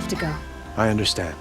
have to go. I understand.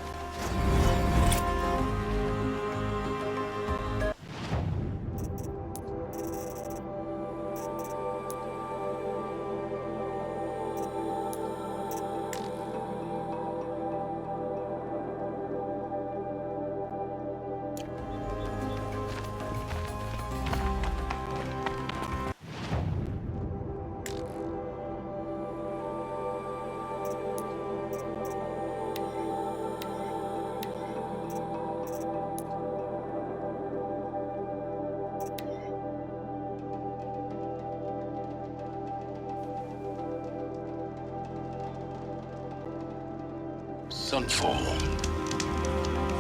Sunfall.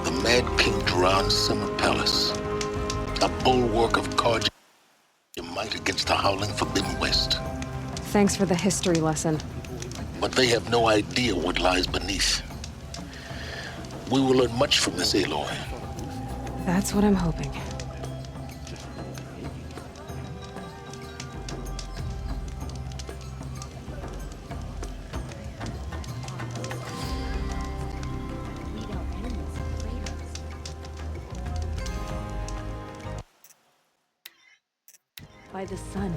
The Mad King Duran's summer palace. A bulwark of Carja might against the howling Forbidden West. Thanks for the history lesson. But they have no idea what lies beneath. We will learn much from this, Aloy. That's what I'm hoping. By the sun.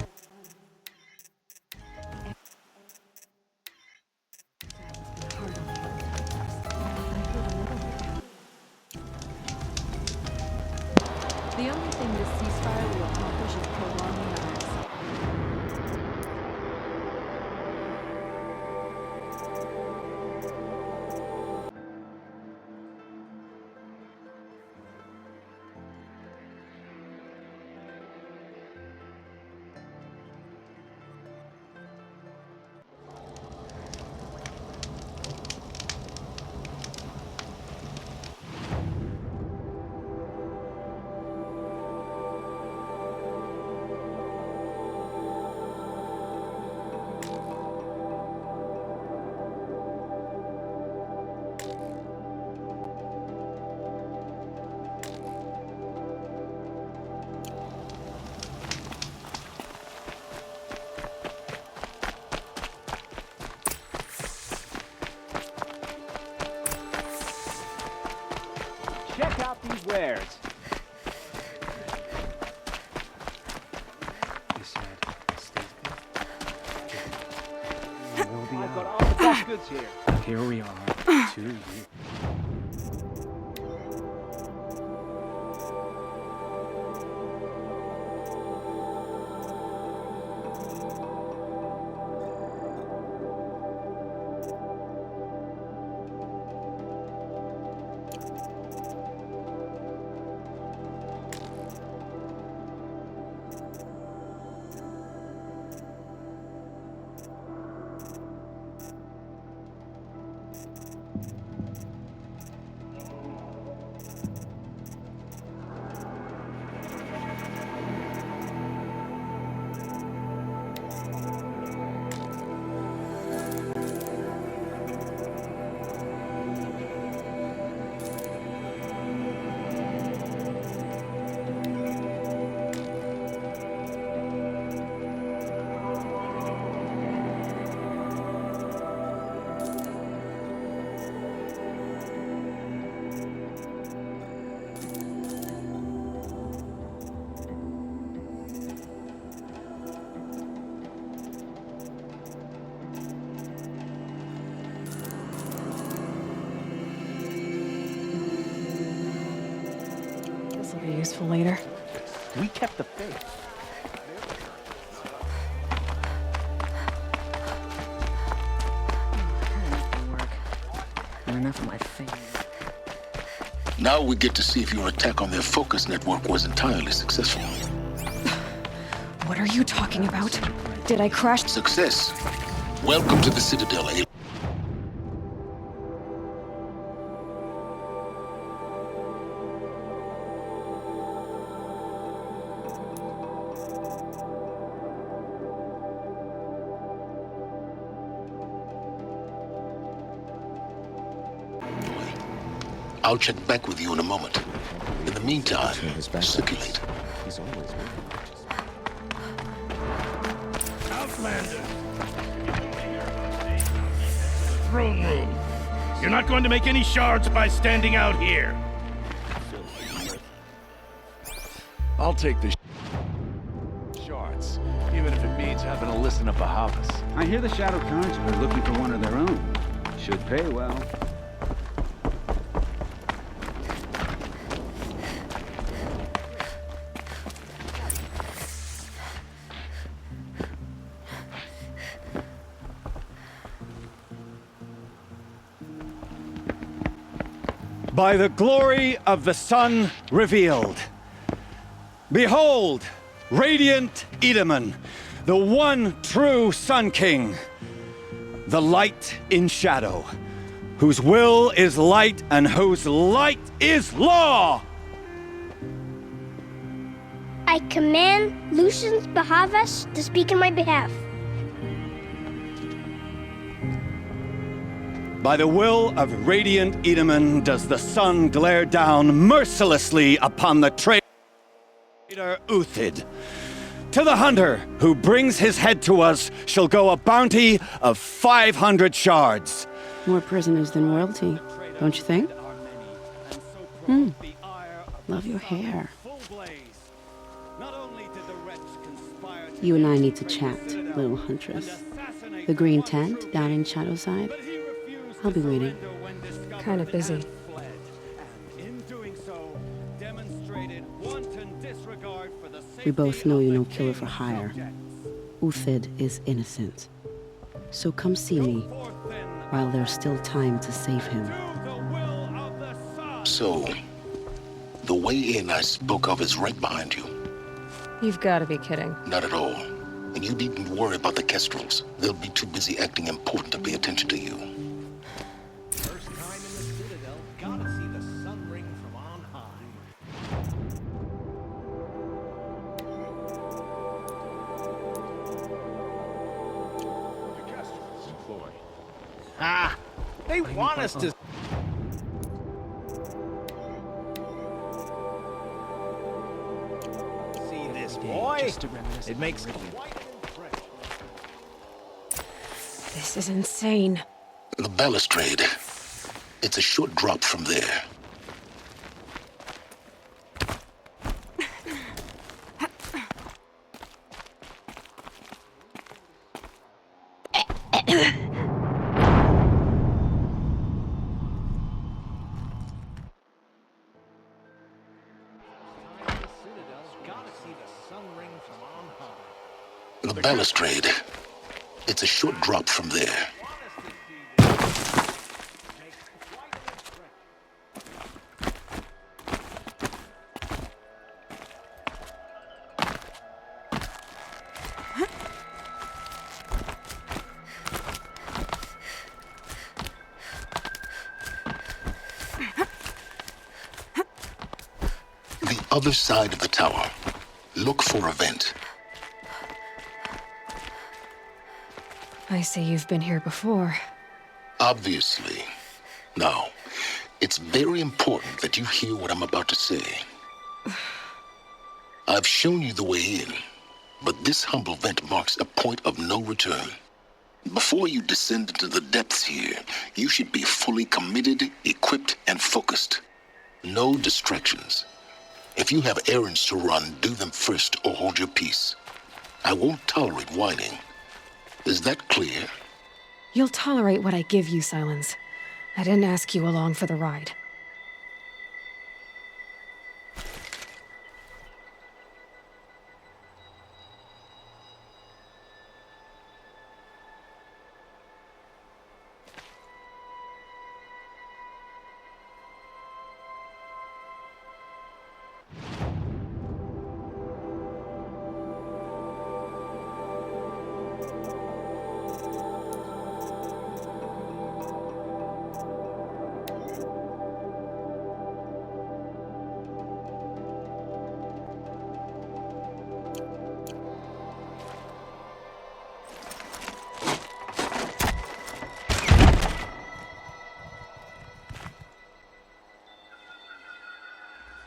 The only thing this ceasefire will accomplish is prolonging ours. Check out these wares. You said stay I've got all the best goods here. Here we are, to you. This will be useful later. We kept the faith. Enough of my thing. Now we get to see if your attack on their focus network was entirely successful. What are you talking about? Did I crash? Success. Welcome to the Citadel, Aloy. I'll check back with you in a moment. In the meantime, circulate. He's always with Outlander! Throne room! You're not going to make any shards by standing out here. I'll take the shards, even if it means having to listen to Bahavas. I hear the Shadow Cards are looking for one of their own. Should pay well. By the glory of the sun revealed. Behold, radiant Edaman, the one true Sun King, the light in shadow, whose will is light and whose light is law! I command Lucius Bahavas to speak in my behalf. By the will of radiant Edaman does the sun glare down mercilessly upon the traitor Uthid. To the hunter who brings his head to us shall go a bounty of 500 shards. More prisoners than royalty, don't you think? Love your hair. You and I need to chat, little huntress. The green tent down in Shadowside. I'll be waiting. Kind of busy. We both know you're no killer for hire. Uthid is innocent. So come see me while there's still time to save him. So, the way in I spoke of is right behind you. You've got to be kidding. Not at all. And you needn't worry about the Kestrels. They'll be too busy acting important to pay attention to you. First time in the Citadel, gotta see the sun ring from on high. The Kestrels employed. Ah, they want us to... See this, boy? It makes quite an impression. This is insane. The balustrade. It's a short drop from there. The balustrade. It's a short drop from there. The other side of the tower. Look for a vent. I see you've been here before. Obviously. Now, it's very important that you hear what I'm about to say. I've shown you the way in, but this humble vent marks a point of no return. Before you descend into the depths here, you should be fully committed, equipped, and focused. No distractions. If you have errands to run, do them first or hold your peace. I won't tolerate whining. Is that clear? You'll tolerate what I give you, Silence. I didn't ask you along for the ride.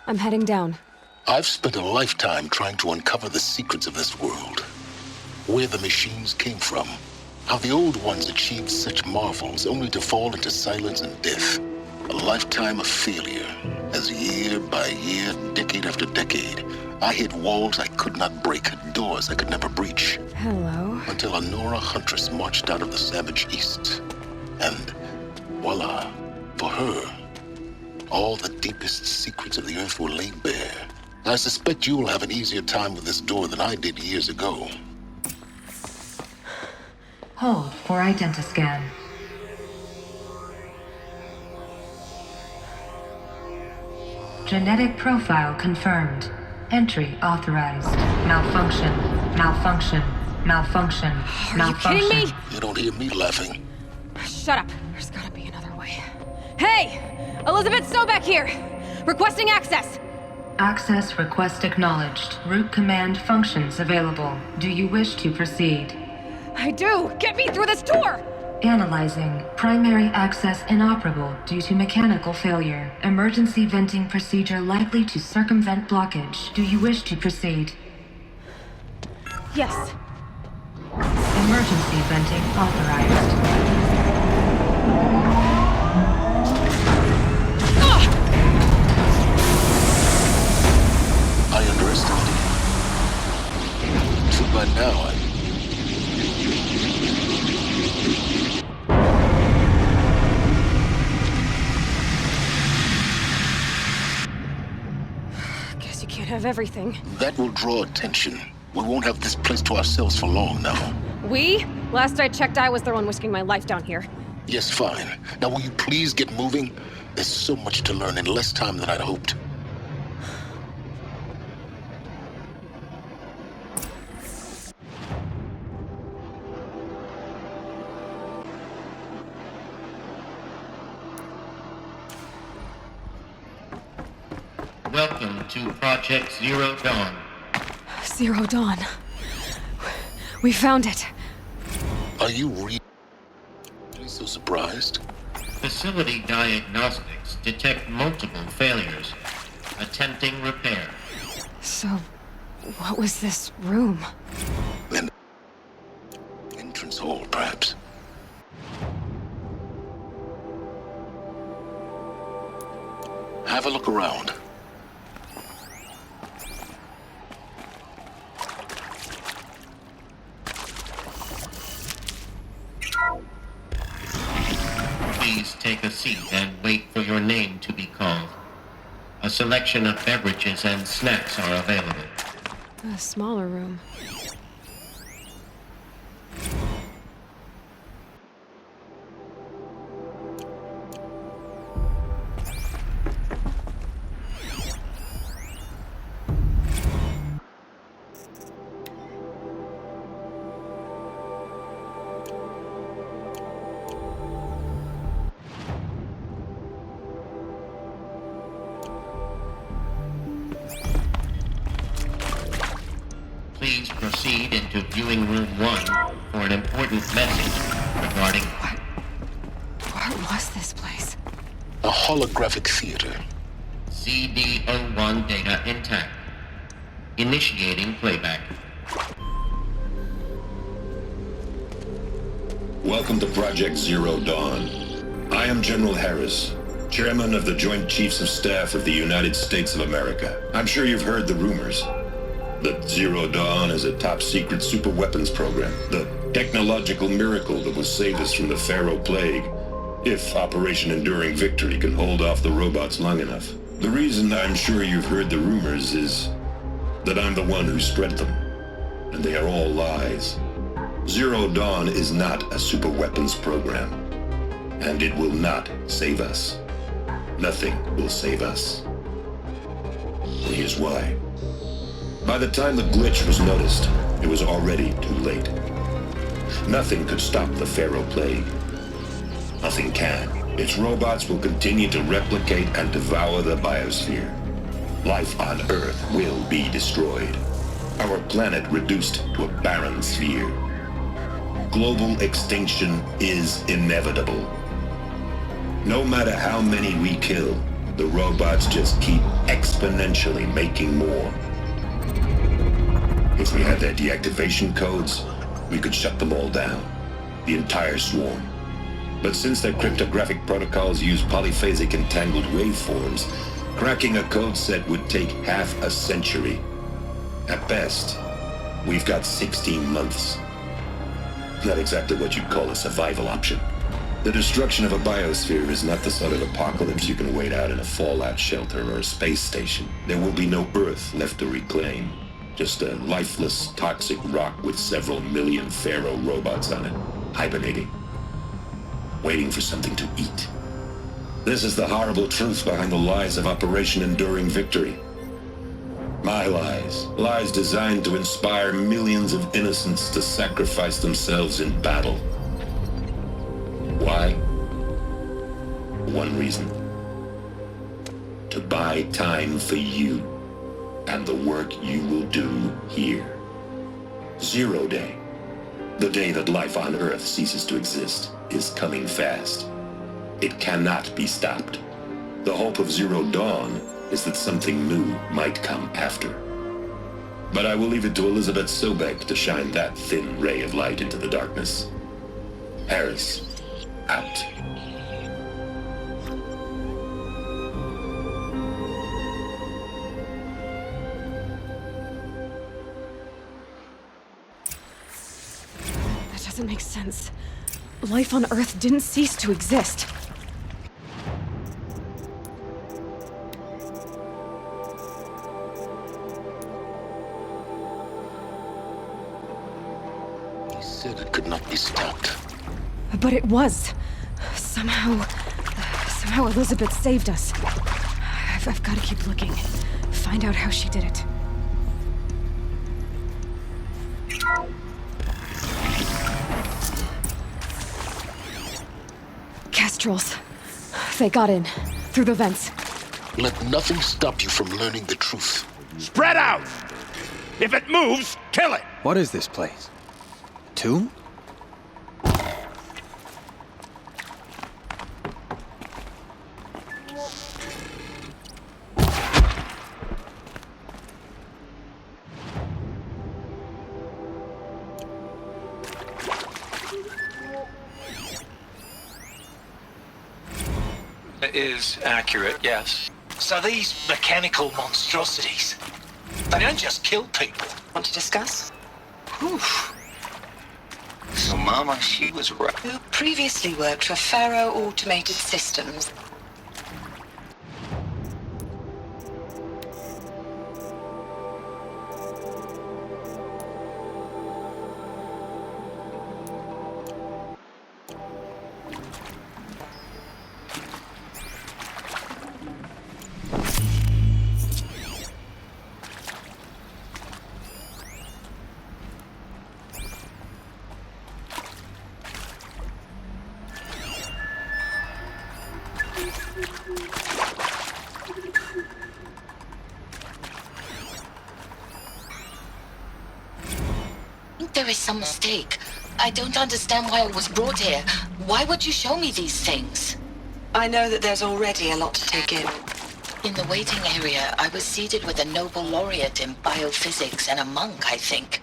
I'm heading down. I've spent a lifetime trying to uncover the secrets of this world. Where the machines came from, How the old ones achieved such marvels only to fall into silence and death. A lifetime of failure, as year by year, decade after decade, I hit walls I could not break, doors I could never breach. Hello. Until a Nora huntress marched out of the savage east. And voila, for her, all the deepest secrets of the earth were laid bare. I suspect you'll have an easier time with this door than I did years ago. Hold for identiscan. Genetic profile confirmed. Entry authorized. Malfunction. Malfunction. Malfunction. Are you kidding me? You don't hear me laughing. Shut up. There's gotta be another way. Hey! Elizabeth Sobeck here! Requesting access! Access request acknowledged. Root command functions available. Do you wish to proceed? I do! Get me through this door! Analyzing. Primary access inoperable due to mechanical failure. Emergency venting procedure likely to circumvent blockage. Do you wish to proceed? Yes. Emergency venting authorized. I underestimated you. Too bad now Guess you can't have everything. That will draw attention. We won't have this place to ourselves for long now. We? Last I checked, I was the one risking my life down here. Yes, fine. Now will you please get moving? There's so much to learn in less time than I'd hoped. Welcome to Project Zero Dawn. Zero Dawn. We found it. Are you really so surprised? Facility diagnostics detect multiple failures. Attempting repair. So, what was this room? An entrance hall, perhaps. Have a look around. Please take a seat and wait for your name to be called. A selection of beverages and snacks are available. A smaller room. Please proceed into viewing room 1 for an important message regarding... What was this place? A holographic theater. CD01 data intact. Initiating playback. Welcome to Project Zero Dawn. I am General Harris, Chairman of the Joint Chiefs of Staff of the United States of America. I'm sure you've heard the rumors that Zero Dawn is a top-secret superweapons program, the technological miracle that will save us from the Pharaoh Plague, if Operation Enduring Victory can hold off the robots long enough. The reason I'm sure you've heard the rumors is that I'm the one who spread them, and they are all lies. Zero Dawn is not a superweapons program, and it will not save us. Nothing will save us. Here's why. By the time the glitch was noticed, it was already too late. Nothing could stop the Pharaoh Plague. Nothing can. Its robots will continue to replicate and devour the biosphere. Life on Earth will be destroyed. Our planet reduced to a barren sphere. Global extinction is inevitable. No matter how many we kill, the robots just keep exponentially making more. If we had their deactivation codes, we could shut them all down. the entire swarm. But since their cryptographic protocols use polyphasic entangled waveforms, cracking a code set would take half a century. At best, we've got 16 months. Not exactly what you'd call a survival option. The destruction of a biosphere is not the sort of apocalypse you can wait out in a fallout shelter or a space station. There will be no Earth left to reclaim. Just a lifeless, toxic rock with several million Pharaoh robots on it, hibernating, waiting for something to eat. This is the horrible truth behind the lies of Operation Enduring Victory. My lies. Lies designed to inspire millions of innocents to sacrifice themselves in battle. Why? One reason. To buy time for you and the work you will do here. 0 Day, the day that life on Earth ceases to exist, is coming fast. It cannot be stopped. The hope of Zero Dawn is that something new might come after. But I will leave it to Elizabeth Sobek to shine that thin ray of light into the darkness. Harris, out. That doesn't make sense. Life on Earth didn't cease to exist. He said it could not be stopped. But it was. Somehow Elizabeth saved us. I've got to keep looking. Find out how she did it. Kestrels. They got in. Through the vents. Let nothing stop you from learning the truth. Spread out! If it moves, kill it! What is this place? Tomb? Is accurate, yes. So these mechanical monstrosities, they don't just kill people. Want to discuss? Whew. So Mama, she was right. Who previously worked for Pharaoh Automated Systems. There is some mistake. I don't understand why I was brought here. Why would you show me these things? I know that there's already a lot to take in. In the waiting area, I was seated with a Nobel laureate in biophysics and a monk, I think.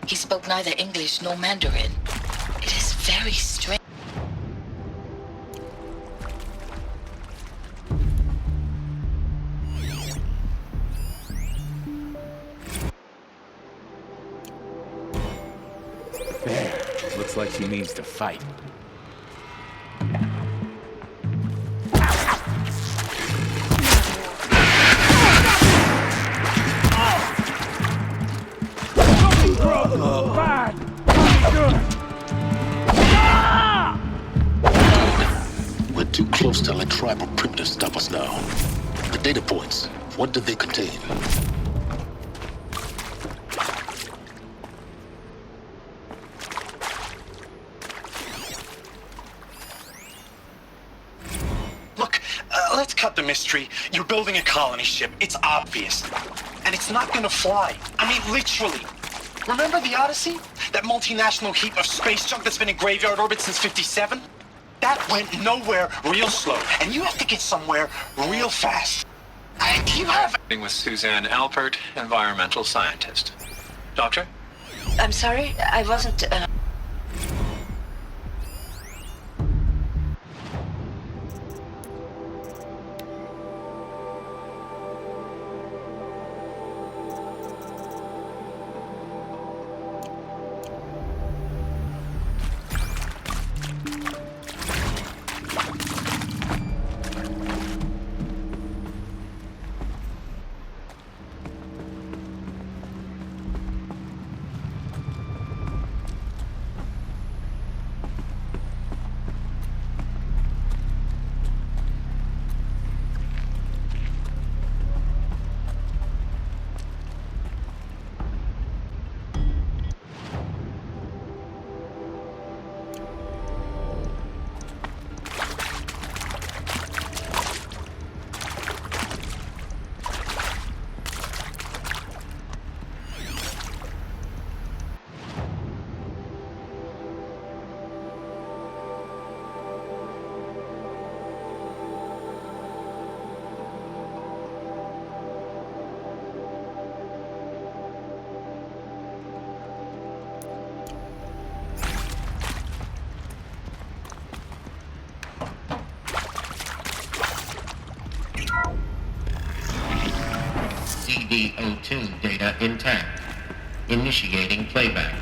He spoke neither English nor Mandarin. It is very strange. There. Looks like she means to fight. We're too close to let tribal primitives stop us now. The data points, what do they contain? Let's cut the mystery. You're building a colony ship. It's obvious. And it's not gonna fly. I mean, literally. Remember the Odyssey? That multinational heap of space junk that's been in graveyard orbit since '57? That went nowhere real slow. And you have to get somewhere real fast. Do you have... With Suzanne Alpert, environmental scientist. Doctor? I'm sorry, I wasn't... DO2 data intact. Initiating playback.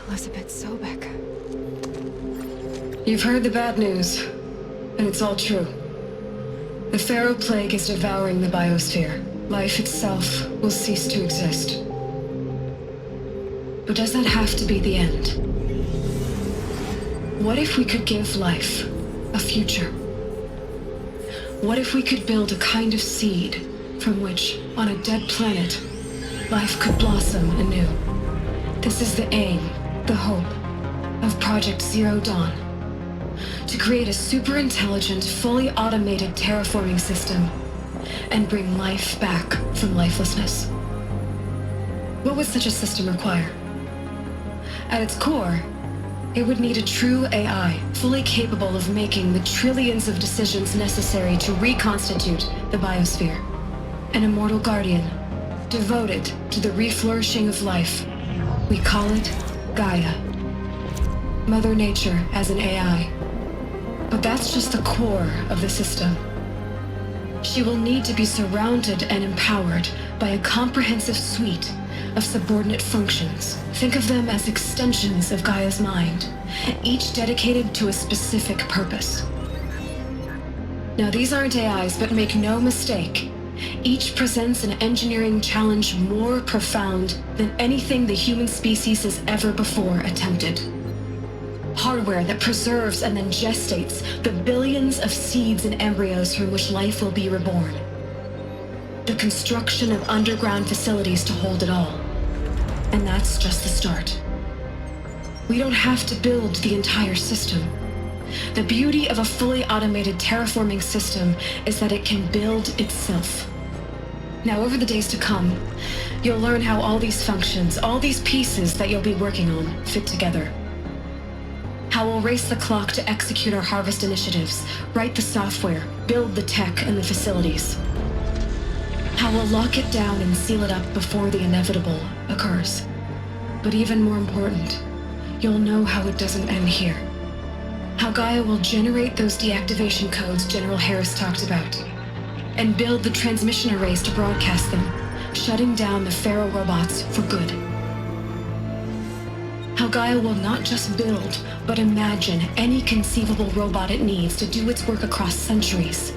Elizabeth Sobek. You've heard the bad news, and it's all true. The Pharaoh Plague is devouring the biosphere. Life itself will cease to exist. But does that have to be the end? What if we could give life a future? What if we could build a kind of seed from which, on a dead planet, life could blossom anew? This is the aim, the hope, of Project Zero Dawn. To create a super-intelligent, fully automated terraforming system and bring life back from lifelessness. What would such a system require? At its core, it would need a true AI, fully capable of making the trillions of decisions necessary to reconstitute the biosphere. An immortal guardian, devoted to the reflourishing of life. We call it Gaia. Mother Nature as an AI. But that's just the core of the system. She will need to be surrounded and empowered by a comprehensive suite of subordinate functions. Think of them as extensions of Gaia's mind, each dedicated to a specific purpose. Now, these aren't AIs, but make no mistake, each presents an engineering challenge more profound than anything the human species has ever before attempted. Hardware that preserves and then gestates the billions of seeds and embryos from which life will be reborn. The construction of underground facilities to hold it all. And that's just the start. We don't have to build the entire system. The beauty of a fully automated terraforming system is that it can build itself. Now, over the days to come, you'll learn how all these functions, all these pieces that you'll be working on, fit together. How we'll race the clock to execute our harvest initiatives, write the software, build the tech and the facilities. How we'll lock it down and seal it up before the inevitable occurs. But even more important, you'll know how it doesn't end here. How Gaia will generate those deactivation codes General Harris talked about, and build the transmission arrays to broadcast them, shutting down the Pharaoh robots for good. How Gaia will not just build, but imagine any conceivable robot it needs to do its work across centuries.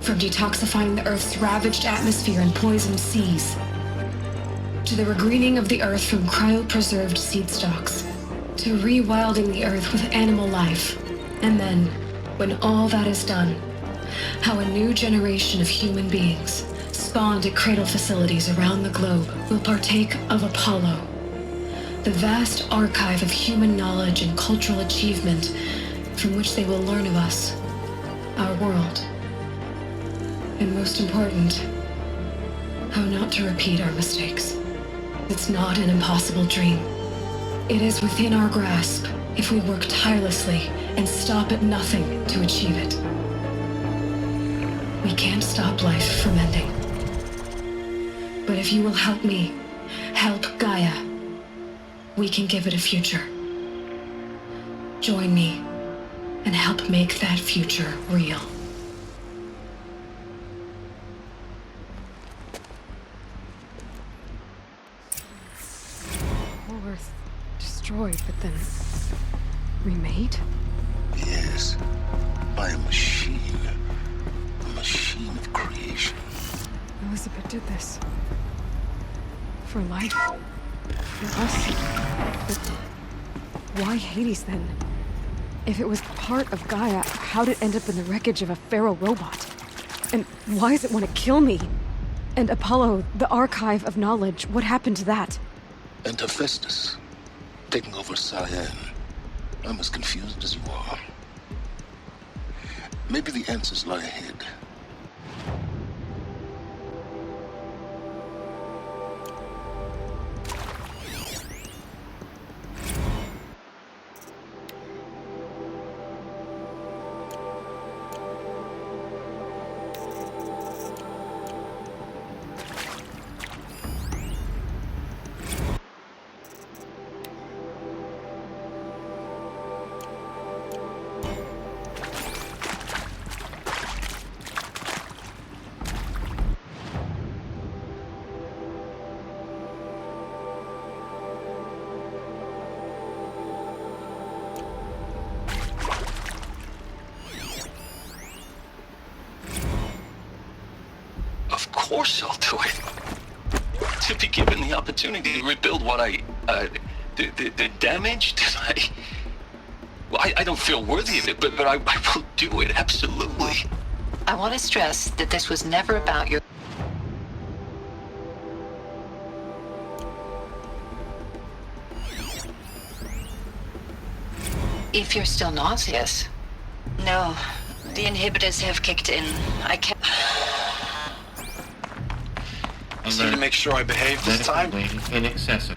From detoxifying the Earth's ravaged atmosphere and poisoned seas, to the regreening of the Earth from cryopreserved seed stalks, to rewilding the Earth with animal life. And then, when all that is done, how a new generation of human beings, spawned at cradle facilities around the globe, will partake of Apollo, the vast archive of human knowledge and cultural achievement from which they will learn of us, our world. And most important, how not to repeat our mistakes. It's not an impossible dream. It is within our grasp if we work tirelessly and stop at nothing to achieve it. We can't stop life from ending. But if you will help me, help Gaia, we can give it a future. Join me and help make that future real. Earth destroyed, but then remade? Yes, by a machine. A machine of creation. Elizabeth did this. For life. For us. But why Hades then? If it was part of Gaia, how'd it end up in the wreckage of a Pharaoh robot? And why does it want to kill me? And Apollo, the archive of knowledge, what happened to that? And Hephaestus, taking over Cyan. I'm as confused as you are. Maybe the answers lie ahead. course I'll do it. To be given the opportunity to rebuild what the damage that I don't feel worthy of it, but I will do it, absolutely. I want to stress that this was never about your... If you're still nauseous. No, the inhibitors have kicked in. I can't... I just need to make sure I behave this time. In excess of...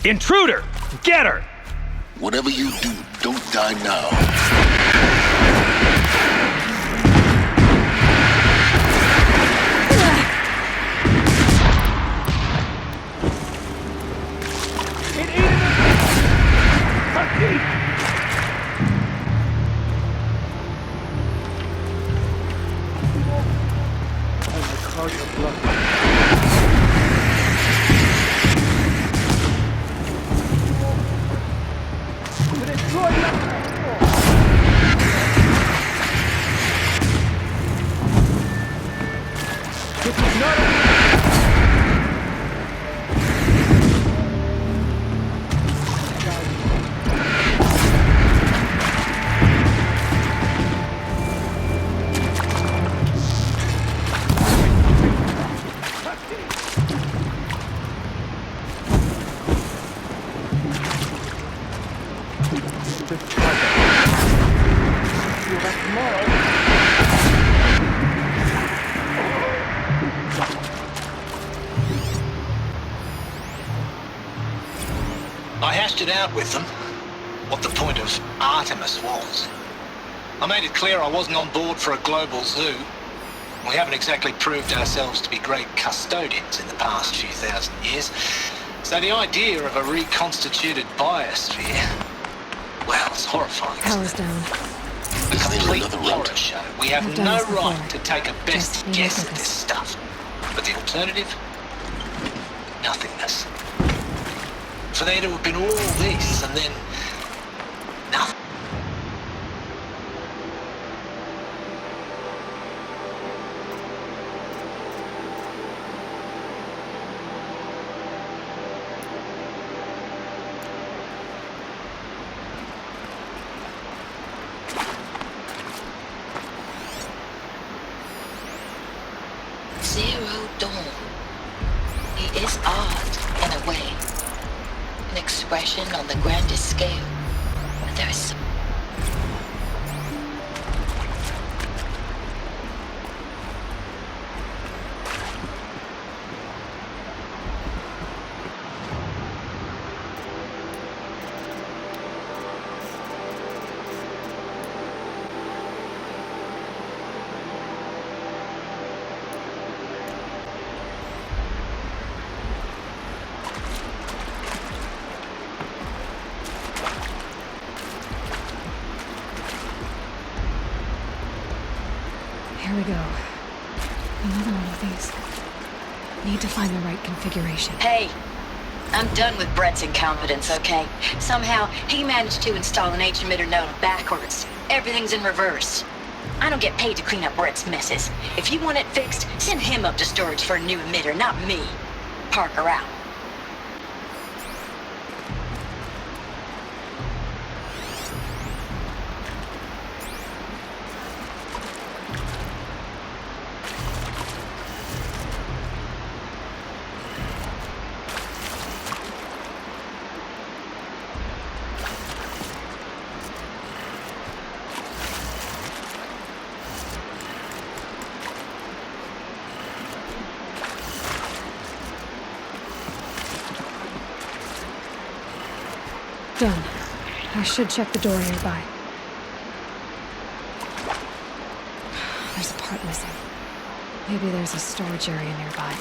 Intruder! Get her! Whatever you do, don't die now. I hashed it out with them, what the point of Artemis was. I made it clear I wasn't on board for a global zoo. We haven't exactly proved ourselves to be great custodians in the past few thousand years. So the idea of a reconstituted biosphere, well, it's horrifying. Power's down. A complete horror show. We have no right to take a best guess at this stuff. But the alternative? Nothingness. For there to have been all this and then nothing. Zero Dawn. It is art, in a way. An expression on the grandest scale. But there is Here we go. Another one of these. Need to find the right configuration. Hey, I'm done with Brett's incompetence, okay? Somehow, he managed to install an H-emitter node backwards. Everything's in reverse. I don't get paid to clean up Brett's messes. If you want it fixed, send him up to storage for a new emitter, not me. Parker out. Done. I should check the door nearby. There's a part missing. Maybe there's a storage area nearby.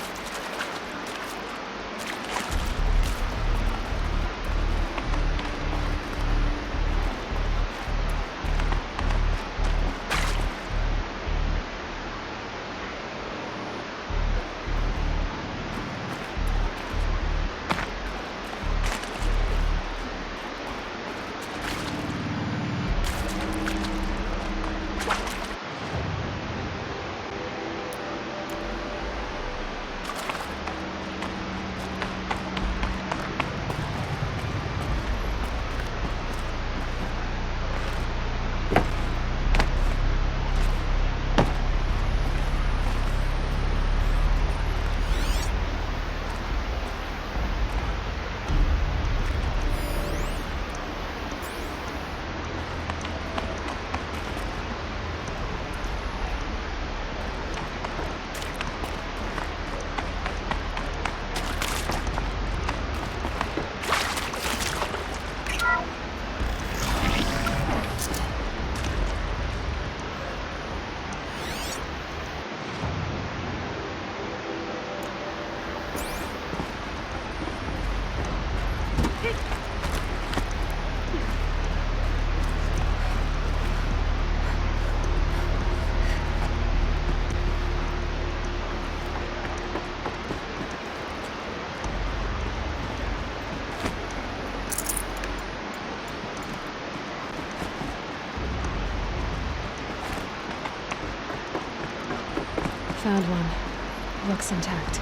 Found one. Looks intact.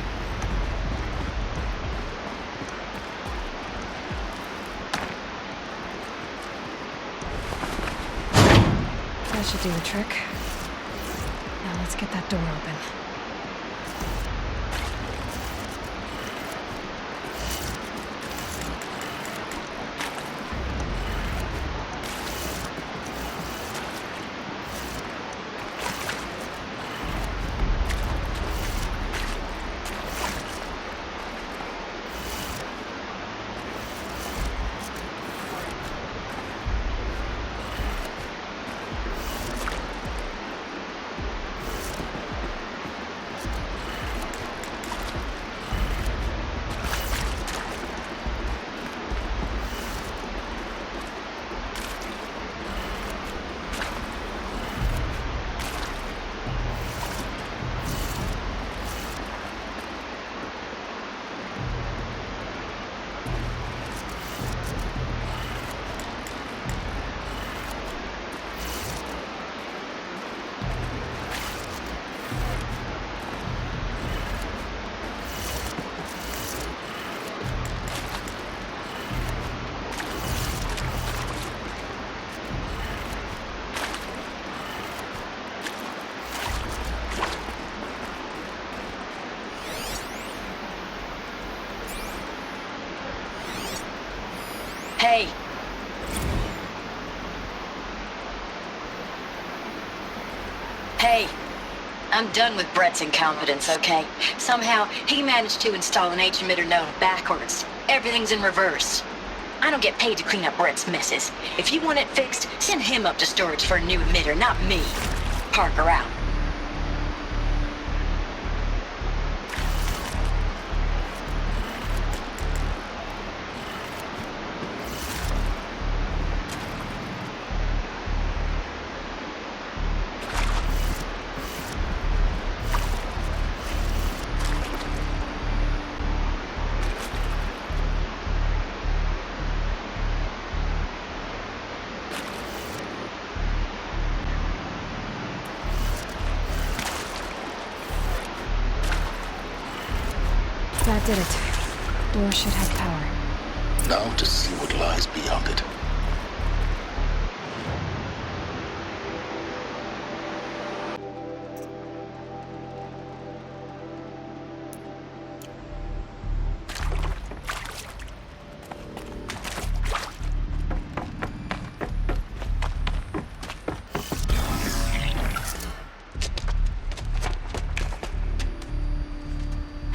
That should do the trick. Now let's get that door open. Hey! Hey! I'm done with Brett's incompetence, okay? Somehow, he managed to install an H-emitter node backwards. Everything's in reverse. I don't get paid to clean up Brett's messes. If you want it fixed, send him up to storage for a new emitter, not me. Parker out. That did it. Door should have power. Now to see what lies beyond it.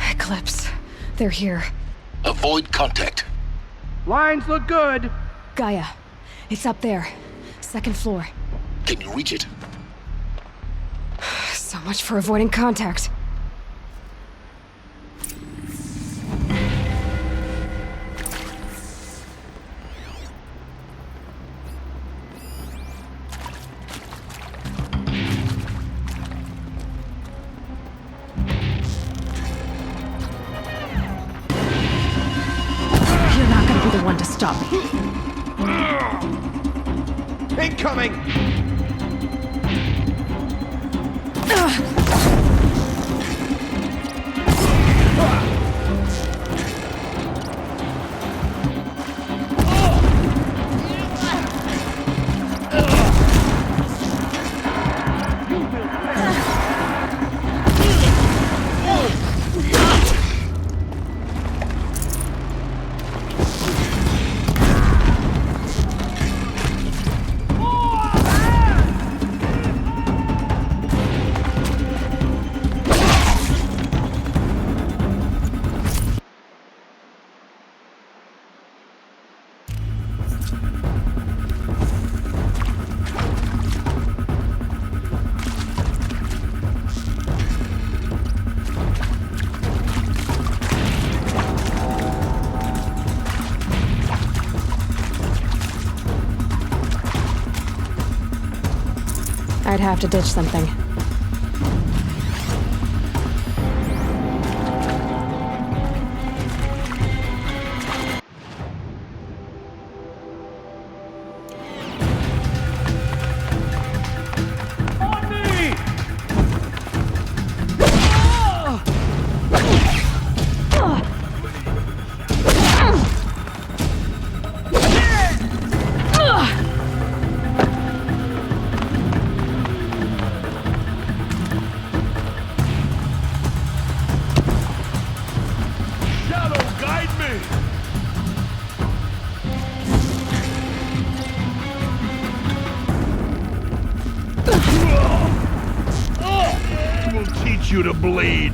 Eclipse. They're here. Avoid contact. Lines look good. Gaia. It's up there. Second floor. Can you reach it? So much for avoiding contact. You're not gonna be the one to stop me. Incoming! I'd have to ditch something. You to bleed.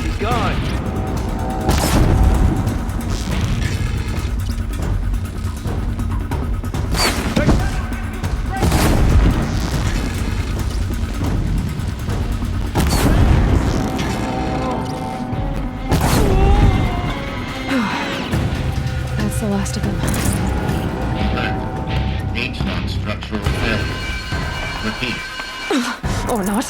He's gone. That's the last of them. Structural failure. Repeat. Or not.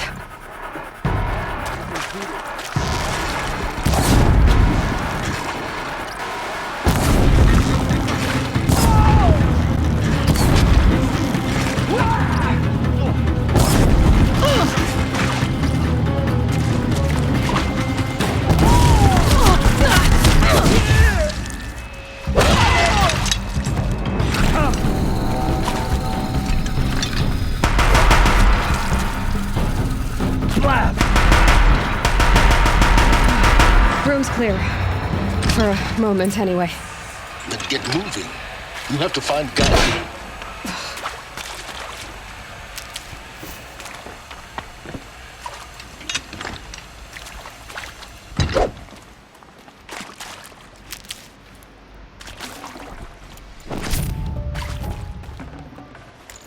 Room's clear. For a moment, anyway. Then get moving. You have to find Gaia.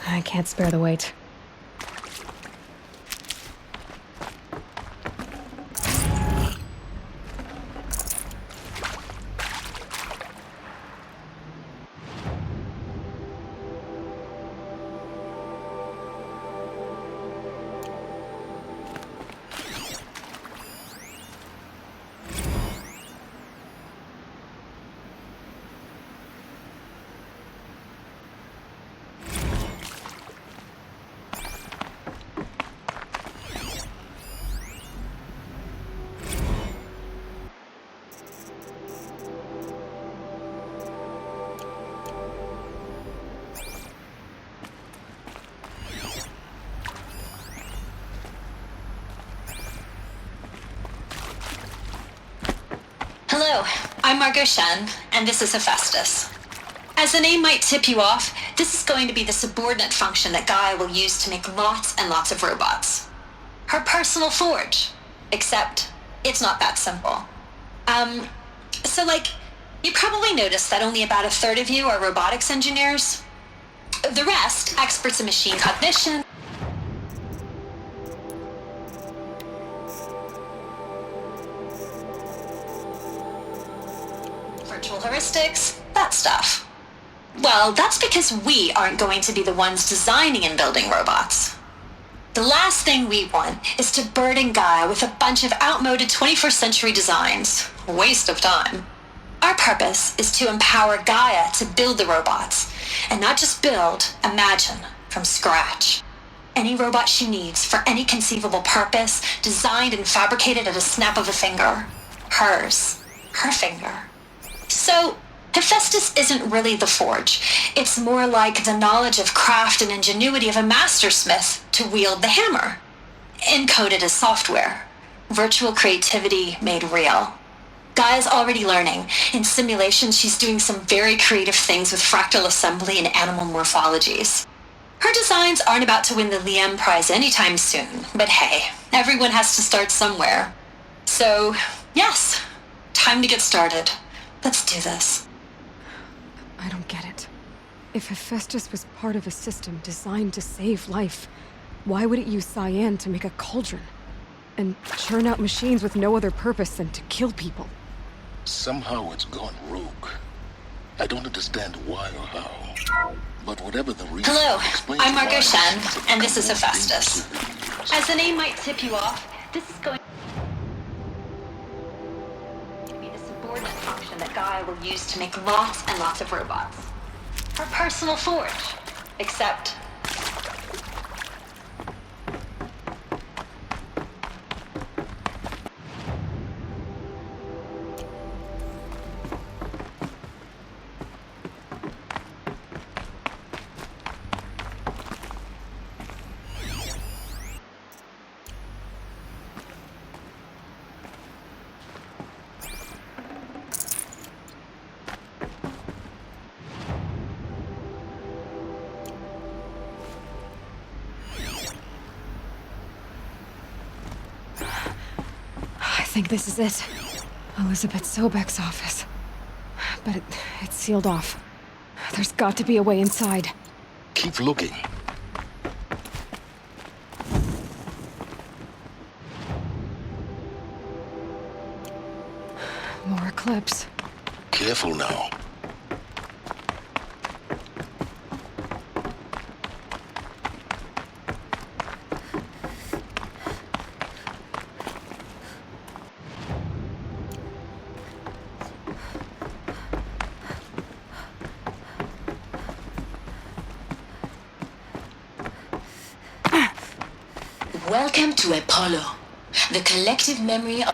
I can't spare the weight. Hello, I'm Margot Shen, and this is Hephaestus. As the name might tip you off, this is going to be the subordinate function that Gaia will use to make lots and lots of robots. Her personal forge. Except, it's not that simple. You probably noticed that only about a third of you are robotics engineers. The rest, experts in machine cognition, virtual heuristics, that stuff. Well, that's because we aren't going to be the ones designing and building robots. The last thing we want is to burden Gaia with a bunch of outmoded 21st century designs. Waste of time. Our purpose is to empower Gaia to build the robots, and not just build, imagine, from scratch. Any robot she needs for any conceivable purpose, designed and fabricated at a snap of a finger. Hers. Her finger. So, Hephaestus isn't really the forge. It's more like the knowledge of craft and ingenuity of a mastersmith to wield the hammer. Encoded as software. Virtual creativity made real. Gaia's already learning. In simulations, she's doing some very creative things with fractal assembly and animal morphologies. Her designs aren't about to win the Liam Prize anytime soon, but hey, everyone has to start somewhere. So, yes, time to get started. Let's do this. I don't get it. If Hephaestus was part of a system designed to save life, why would it use cyan to make a cauldron? And churn out machines with no other purpose than to kill people? Somehow it's gone rogue. I don't understand why or how. But whatever the reason... Hello, I'm Margot Shen, and this is Hephaestus. As the name might tip you off, this is going to be the subordinate function that Gaia will use to make lots and lots of robots. Her personal forge. Except... I think this is it. Elizabeth Sobek's office. But it's sealed off. There's got to be a way inside. Keep looking. More eclipse. Careful now. Welcome to Apollo, the collective memory of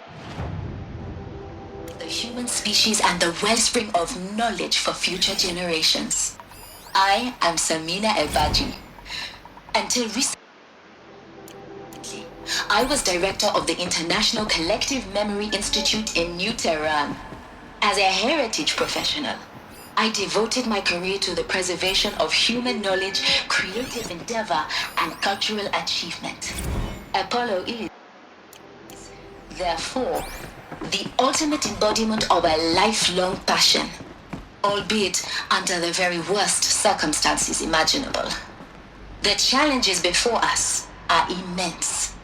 the human species and the wellspring of knowledge for future generations. I am Samina Ebaji. Until recently, I was director of the International Collective Memory Institute in New Tehran. As a heritage professional, I devoted my career to the preservation of human knowledge, creative endeavor, and cultural achievement. Apollo is, therefore, the ultimate embodiment of a lifelong passion, albeit under the very worst circumstances imaginable. The challenges before us are immense.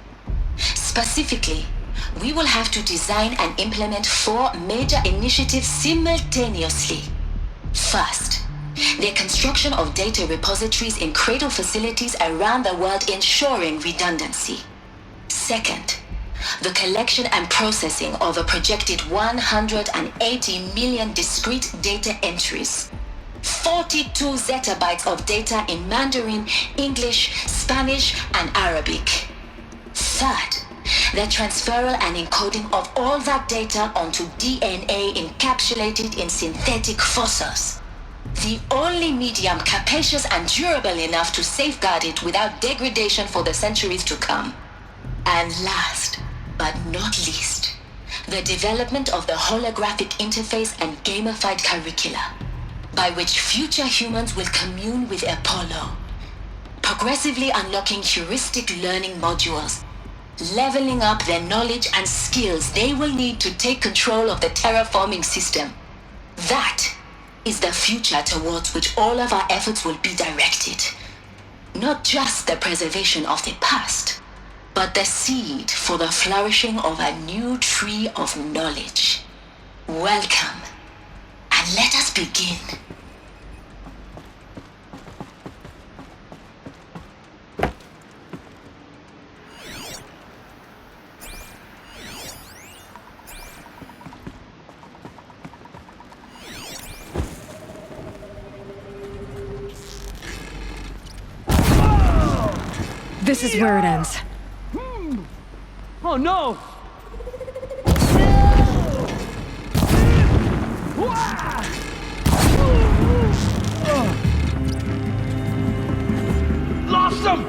Specifically, we will have to design and implement 4 major initiatives simultaneously. First, the construction of data repositories in cradle facilities around the world ensuring redundancy. Second, the collection and processing of a projected 180 million discrete data entries. 42 zettabytes of data in Mandarin, English, Spanish, and Arabic. Third, the transferal and encoding of all that data onto DNA encapsulated in synthetic fossils. The only medium capacious and durable enough to safeguard it without degradation for the centuries to come. And last, but not least, the development of the holographic interface and gamified curricula, by which future humans will commune with Apollo, progressively unlocking heuristic learning modules, leveling up their knowledge and skills they will need to take control of the terraforming system. That is the future towards which all of our efforts will be directed. Not just the preservation of the past, but the seed for the flourishing of a new tree of knowledge. Welcome, and let us begin. This is where it ends. Oh no! Lost him!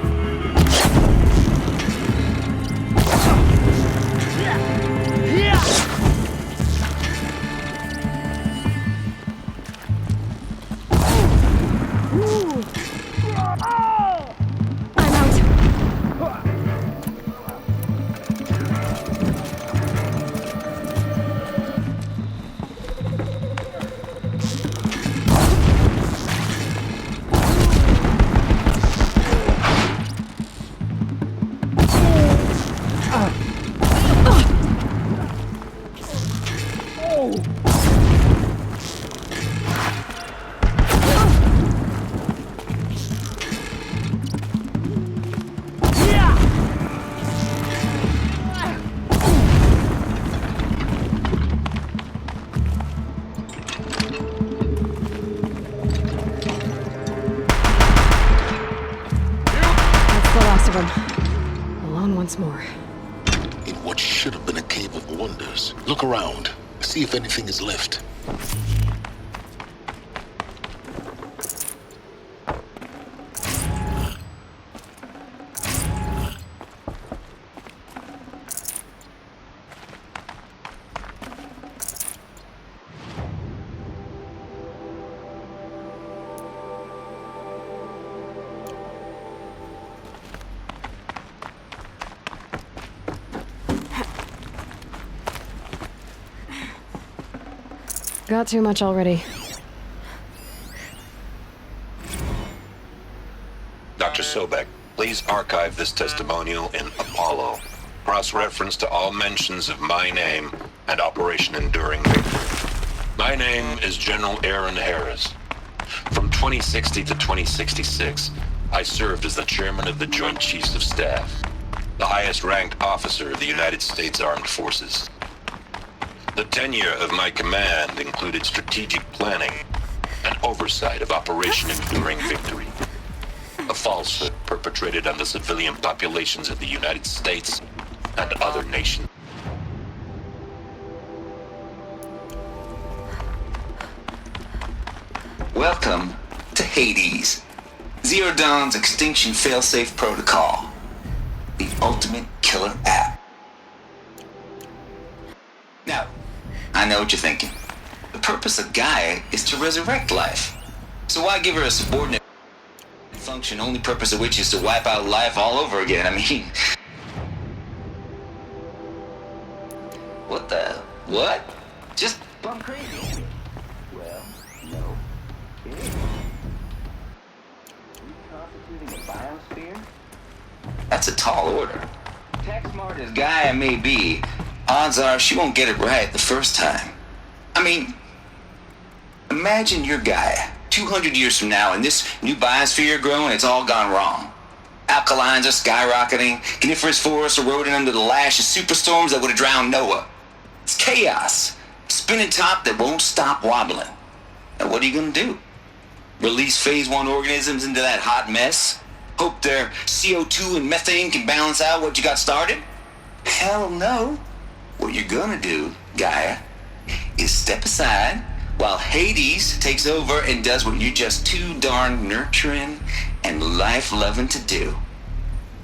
Alone once more. In what should have been a cave of wonders. Look around. See if anything is left. Got too much already. Dr. Sobek, please archive this testimonial in Apollo. Cross-reference to all mentions of my name and Operation Enduring Victory. My name is General Aaron Harris. From 2060 to 2066, I served as the chairman of the Joint Chiefs of Staff, the highest-ranked officer of the United States Armed Forces. The tenure of my command included strategic planning and oversight of Operation Enduring Victory, a falsehood perpetrated on the civilian populations of the United States and other nations. Welcome to Hades, Zero Dawn's extinction failsafe protocol, the ultimate killer app. Now, I know what you're thinking. The purpose of Gaia is to resurrect life. So why give her a subordinate function, only purpose of which is to wipe out life all over again? I mean... What? Just bum crazy. Well, no. Reconstituting a biosphere? That's a tall order. Tech smart as Gaia may be, odds are she won't get it right the first time. I mean, imagine you're Gaia, 200 years from now, and this new biosphere growing, it's all gone wrong. Alkalines are skyrocketing, coniferous forests eroding under the lash of superstorms that would have drowned Noah. It's chaos, spinning top that won't stop wobbling. Now what are you gonna do? Release phase 1 organisms into that hot mess? Hope their CO2 and methane can balance out what you got started? Hell no. What you're gonna do, Gaia, is step aside while Hades takes over and does what you're just too darn nurturing and life-loving to do,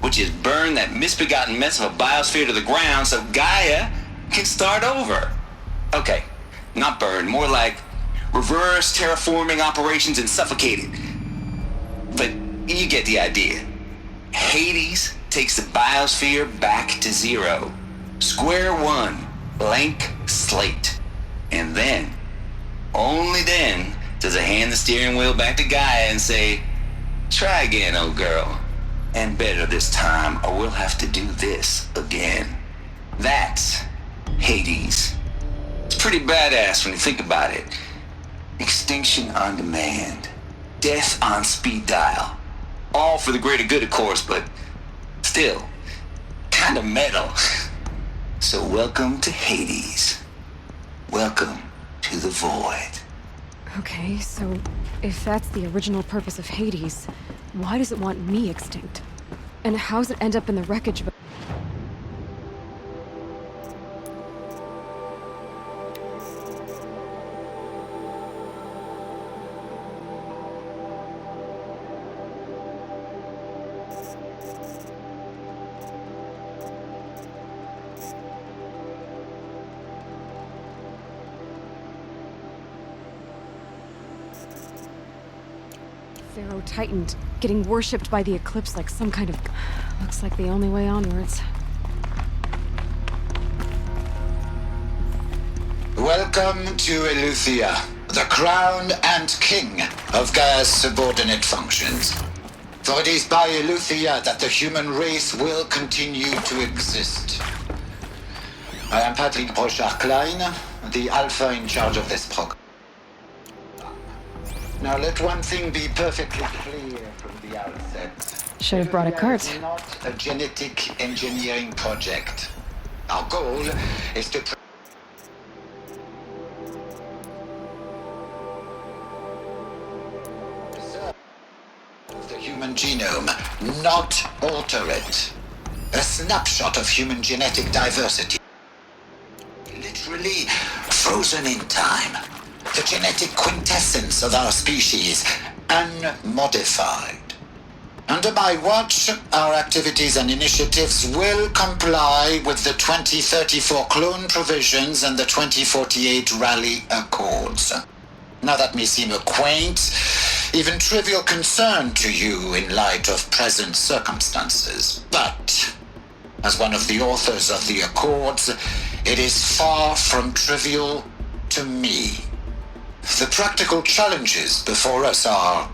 which is burn that misbegotten mess of a biosphere to the ground so Gaia can start over. Okay, not burn, more like reverse terraforming operations and suffocated. But you get the idea. Hades takes the biosphere back to zero. Square one, blank slate. And then, only then, does it hand the steering wheel back to Gaia and say, try again, old girl. And better this time, or we'll have to do this again. That's Hades. It's pretty badass when you think about it. Extinction on demand. Death on speed dial. All for the greater good, of course, but still, kind of metal. So welcome to Hades. Welcome to the void. Okay, so if that's the original purpose of Hades, why does it want me extinct? And how's it end up in the wreckage? Pharaoh Titan getting worshipped by the Eclipse like some kind of... Looks like the only way onwards. Welcome to Eleuthia, the crown and king of Gaia's subordinate functions. For it is by Eleuthia that the human race will continue to exist. I am Patrick Brochard-Klein, the Alpha in charge of this program. Now let one thing be perfectly clear from the outset. Should have brought a cart. It's not a genetic engineering project. Our goal is to preserve the human genome, not alter it. A snapshot of human genetic diversity. Literally frozen in time. The genetic quintessence of our species, unmodified. Under my watch, our activities and initiatives will comply with the 2034 clone provisions and the 2048 Rally Accords. Now that may seem a quaint, even trivial concern to you in light of present circumstances, but as one of the authors of the Accords, it is far from trivial to me. The practical challenges before us are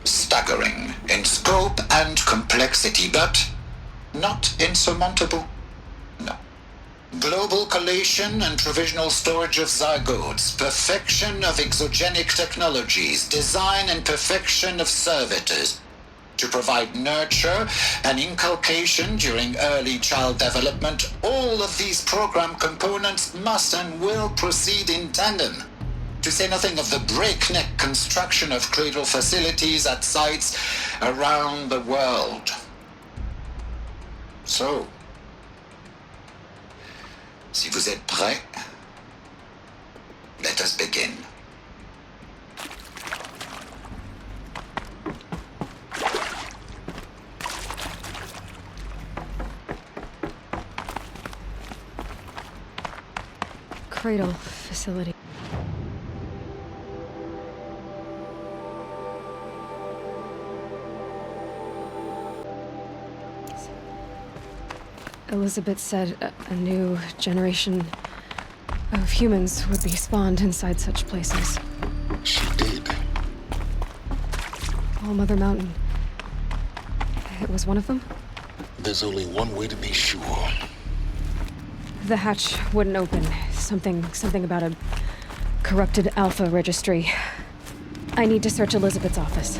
staggering in scope and complexity, but not insurmountable. No. Global collation and provisional storage of zygotes, perfection of exogenic technologies, design and perfection of servitors to provide nurture and inculcation during early child development. All of these program components must and will proceed in tandem. To say nothing of the breakneck construction of cradle facilities at sites around the world. So, si vous êtes prêts, let us begin. Cradle facility. Elizabeth said a new generation of humans would be spawned inside such places. She did. All Mother Mountain. It was one of them? There's only one way to be sure. The hatch wouldn't open. Something about a corrupted Alpha registry. I need to search Elizabeth's office.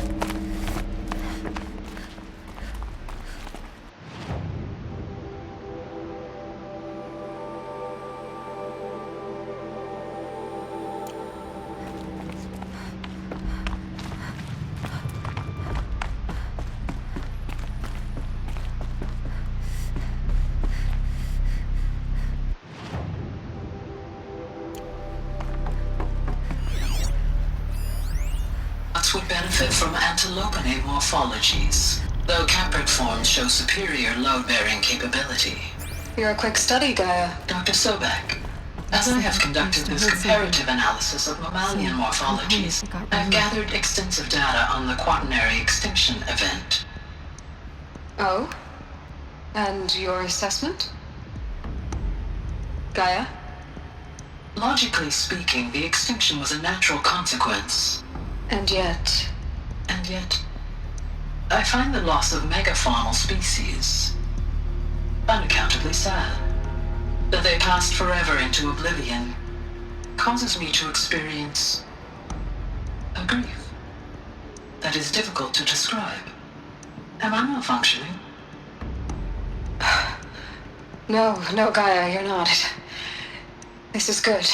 Would benefit from antilopinae morphologies, though caprid forms show superior load-bearing capability. You're a quick study, Gaia. Dr. Sobek, As I have conducted this comparative analysis of mammalian morphologies, I've gathered extensive data on the quaternary extinction event. Oh? And your assessment? Gaia? Logically speaking, the extinction was a natural consequence. And yet, I find the loss of megafaunal species unaccountably sad. That they passed forever into oblivion causes me to experience a grief that is difficult to describe. Am I malfunctioning? No, Gaia, you're not. This is good.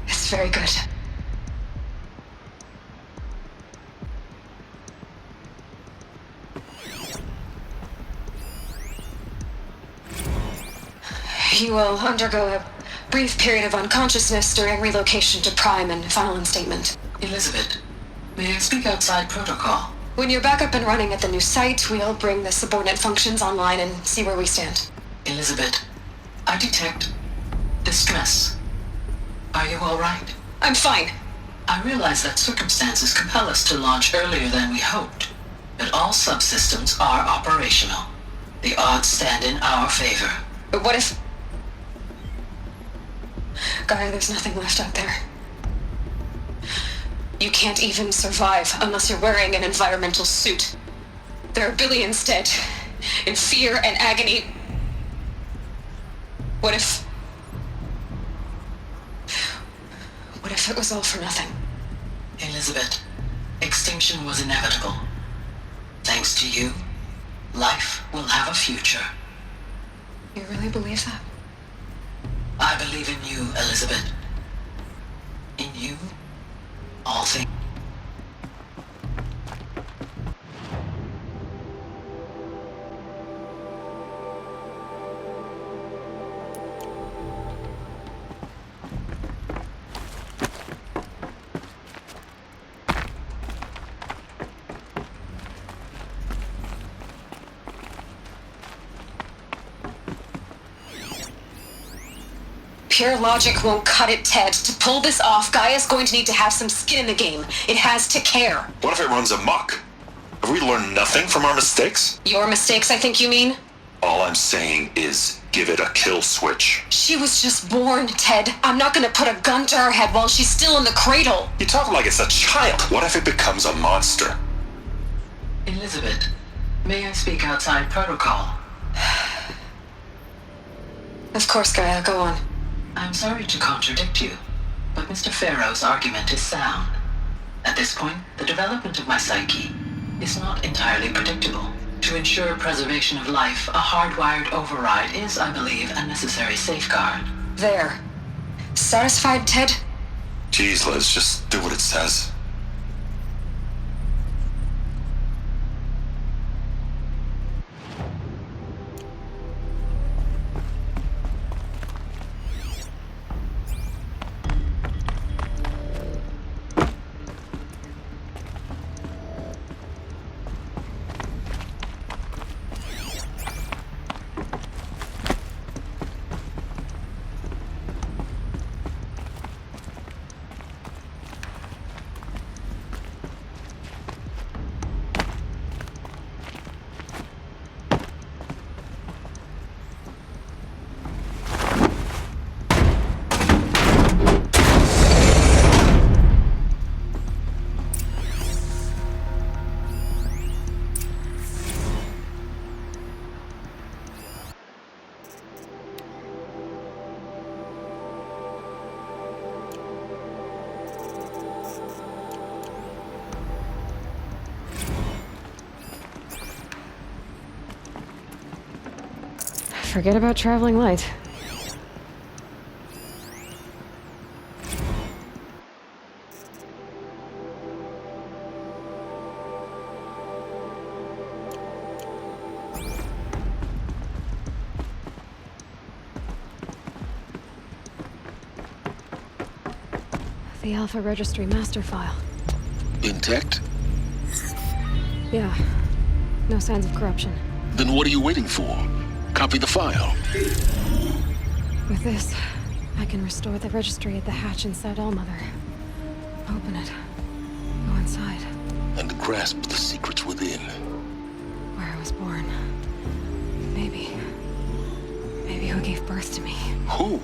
It's very good. You will undergo a brief period of unconsciousness during relocation to Prime and final instatement. Elizabeth, may I speak outside protocol? When you're back up and running at the new site, we'll bring the subordinate functions online and see where we stand. Elizabeth, I detect distress. Are you all right? I'm fine. I realize that circumstances compel us to launch earlier than we hoped, but all subsystems are operational. The odds stand in our favor. But what if... Gaia, there's nothing left out there. You can't even survive unless you're wearing an environmental suit. There are billions dead, in fear and agony. What if it was all for nothing? Elizabeth, extinction was inevitable. Thanks to you, life will have a future. You really believe that? I believe in you, Elizabeth. In you, all things. Pure logic won't cut it, Ted. To pull this off, Gaia's going to need to have some skin in the game. It has to care. What if it runs amok? Have we learned nothing from our mistakes? Your mistakes, I think you mean? All I'm saying is give it a kill switch. She was just born, Ted. I'm not gonna put a gun to her head while she's still in the cradle. You talk like it's a child. What if it becomes a monster? Elizabeth, may I speak outside protocol? Of course, Gaia, go on. I'm sorry to contradict you, but Mr. Farrow's argument is sound. At this point, the development of my psyche is not entirely predictable. To ensure preservation of life, a hardwired override is, I believe, a necessary safeguard. There. Satisfied, Ted? Jeez, Liz, just do what it says. Forget about traveling light. The Alpha Registry master file. Intact? Yeah. No signs of corruption. Then what are you waiting for? Copy the file. With this, I can restore the registry at the hatch inside Allmother. Open it. Go inside. And grasp the secrets within. Where I was born. Maybe who gave birth to me. Who?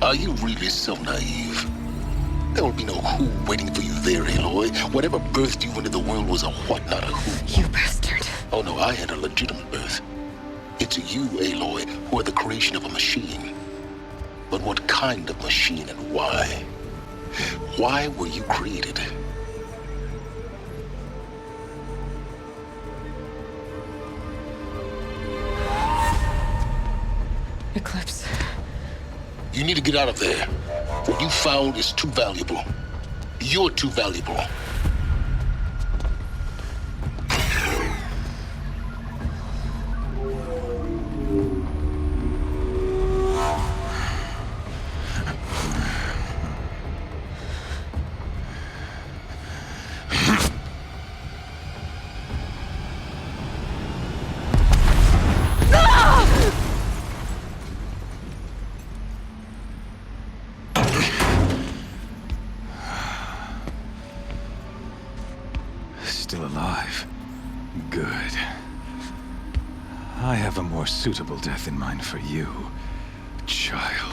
Are you really so naive? There will be no who waiting for you there, Aloy. Whatever birthed you into the world was a what, not a who. You bastard. Oh no, I had a legitimate birth. It's you, Aloy, who are the creation of a machine. But what kind of machine and why? Why were you created? Eclipse. You need to get out of there. What you found is too valuable. You're too valuable. Still alive. Good. I have a more suitable death in mind for you, child.